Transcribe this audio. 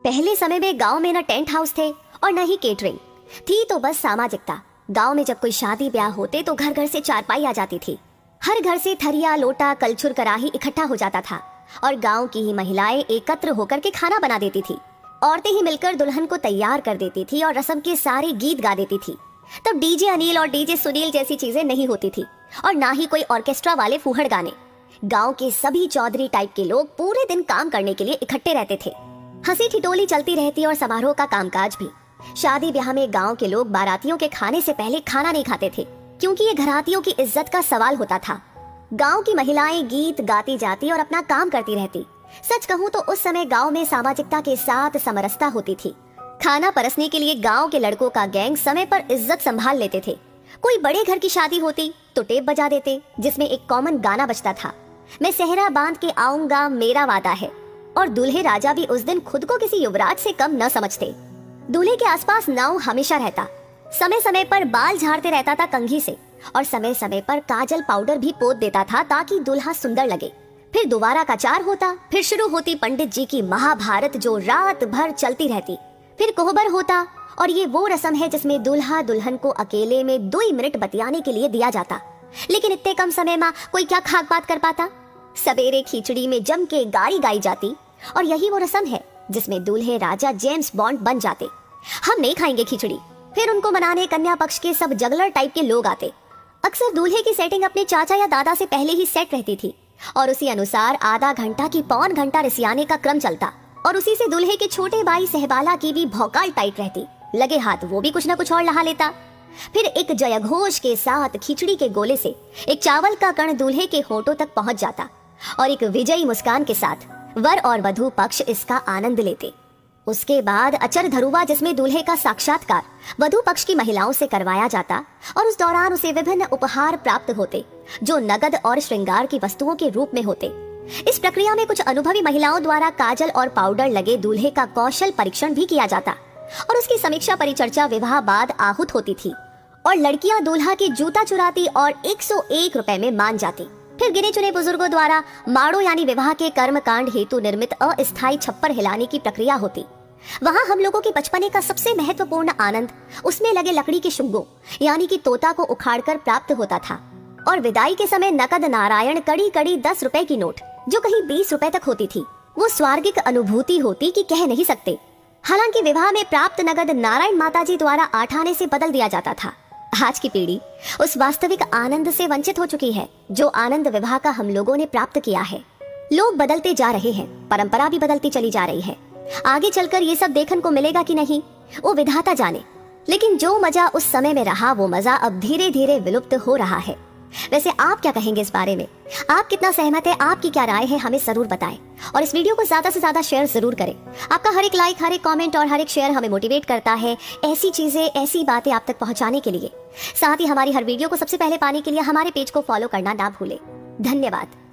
पहले समय में गांव में न टेंट हाउस थे और न ही केटरिंग थी, तो बस सामाजिकता। गांव में जब कोई शादी ब्याह होते तो घर घर से चारपाई आ जाती थी। हर घर से थरिया, लोटा, कलछुल, कराही इकट्ठा हो जाता था और गांव की ही महिलाएं एकत्र होकर के खाना बना देती थी। औरतें ही मिलकर दुल्हन को तैयार कर देती थी और रस्म के सारे गीत गा देती थी। तब डीजे अनिल और डीजे सुनील जैसी चीजें नहीं होती थी और ना ही कोई ऑर्केस्ट्रा वाले फूहड़ गाने। गांव के सभी चौधरी टाइप के लोग पूरे दिन काम करने के लिए इकट्ठे रहते थे। हंसी ठिठोली चलती रहती और समारोह का कामकाज भी। शादी ब्याह में गांव के लोग बारातियों के खाने से पहले खाना नहीं खाते थे, क्योंकि ये घरातियों की इज्जत का सवाल होता था। गांव की महिलाएं गीत गाती जाती और अपना काम करती रहती। सच कहूं तो उस समय गांव में सामाजिकता के साथ समरसता होती थी। खाना परसने के लिए गांव के लड़कों का गैंग समय पर इज्जत संभाल लेते थे। कोई बड़े घर की शादी होती तो टेप बजा देते, जिसमें एक कॉमन गाना बजता था, मैं सेहरा बांध के आऊंगा मेरा वादा है। और दूल्हे राजा भी उस दिन खुद को किसी युवराज से कम न समझते। दूल्हे के आसपास नाव हमेशा रहता। समय समय पर बाल झाड़ते रहता था कंघी से और समय समय पर काजल पाउडर भी पोत देता था ताकि दूल्हा सुंदर लगे। फिर दोबारा का चार होता। फिर शुरू होती पंडित जी की महाभारत, जो रात भर चलती रहती। फिर कोहबर होता और ये वो रस्म है जिसमें दूल्हा दुल्हन को अकेले में 2 मिनट बतियाने के लिए दिया जाता। लेकिन इतने कम समय में कोई क्या खाक बात कर पाता। सवेरे खिचड़ी में जम के गाड़ी गाई जाती और यही वो रस्म है जिसमें दूल्हे राजा जेम्स बॉन्ड बन जाते। हम नहीं खाएंगे खिचड़ी। फिर उनको मनाने कन्या पक्ष के सब जगलर टाइप के लोग आते। अक्सर दूल्हे की सेटिंग अपने चाचा या दादा से पहले ही सेट रहती थी और उसी अनुसार आधा घंटा की पौन घंटा रिसियाने का क्रम चलता और उसी से दूल्हे के छोटे भाई सहबाला की भी भौकाल टाइट रहती। लगे हाथ वो भी कुछ न कुछ और लहा लेता। फिर एक जयघोष के साथ खिचड़ी के गोले से एक चावल का कण दूल्हे के होठों तक पहुंच जाता और एक विजयी मुस्कान के साथ वर और वधू पक्ष इसका आनंद लेते। उसके बाद अचर धरुवा, जिसमें दूल्हे का साक्षात्कार वधू पक्ष की महिलाओं से करवाया जाता और उस दौरान उसे विभिन्न उपहार प्राप्त होते, जो नगद और श्रृंगार की वस्तुओं के रूप में होते। इस प्रक्रिया में कुछ अनुभवी महिलाओं द्वारा काजल और पाउडर लगे दूल्हे का कौशल परीक्षण भी किया जाता और उसकी समीक्षा परिचर्चा विवाह बाद आहूत होती थी और लड़कियां दूल्हा के जूता चुराती और 101 रुपए में मान जाती। फिर गिने चुने बुजुर्गों द्वारा माड़ो यानी विवाह के कर्म कांड हेतु निर्मित अस्थायी छप्पर हिलाने की प्रक्रिया होती। वहां हम लोगों के बचपने का सबसे महत्वपूर्ण आनंद उसमें लगे लकड़ी के शुंगों यानी कि तोता को उखाड़कर प्राप्त होता था। और विदाई के समय नकद नारायण कड़ी कड़ी 10 रुपए की नोट, जो कहीं 20 रुपए तक होती थी, वो स्वर्गिक अनुभूति होती कि कह नहीं सकते। हालांकि विवाह में प्राप्त नगद नारायण माताजी द्वारा 8 आने से बदल दिया जाता था। आज की पीढ़ी उस वास्तविक आनंद से वंचित हो चुकी है जो आनंद विवाह का हम लोगों ने प्राप्त किया है। लोग बदलते जा रहे हैं, परंपरा भी बदलती चली जा रही है। आगे चलकर ये सब देखने को मिलेगा कि नहीं, वो विधाता जाने। लेकिन जो मजा उस समय में रहा, वो मजा अब धीरे धीरे विलुप्त हो रहा है। वैसे आप क्या कहेंगे इस बारे में? आप कितना सहमत है? आपकी क्या राय है? हमें जरूर बताएं और इस वीडियो को ज्यादा से ज्यादा शेयर जरूर करें। आपका हर एक लाइक, हर एक कमेंट और हर एक शेयर हमें मोटिवेट करता है ऐसी चीजें, ऐसी बातें आप तक पहुंचाने के लिए। साथ ही हमारी हर वीडियो को सबसे पहले पाने के लिए हमारे पेज को फॉलो करना ना भूलें। धन्यवाद।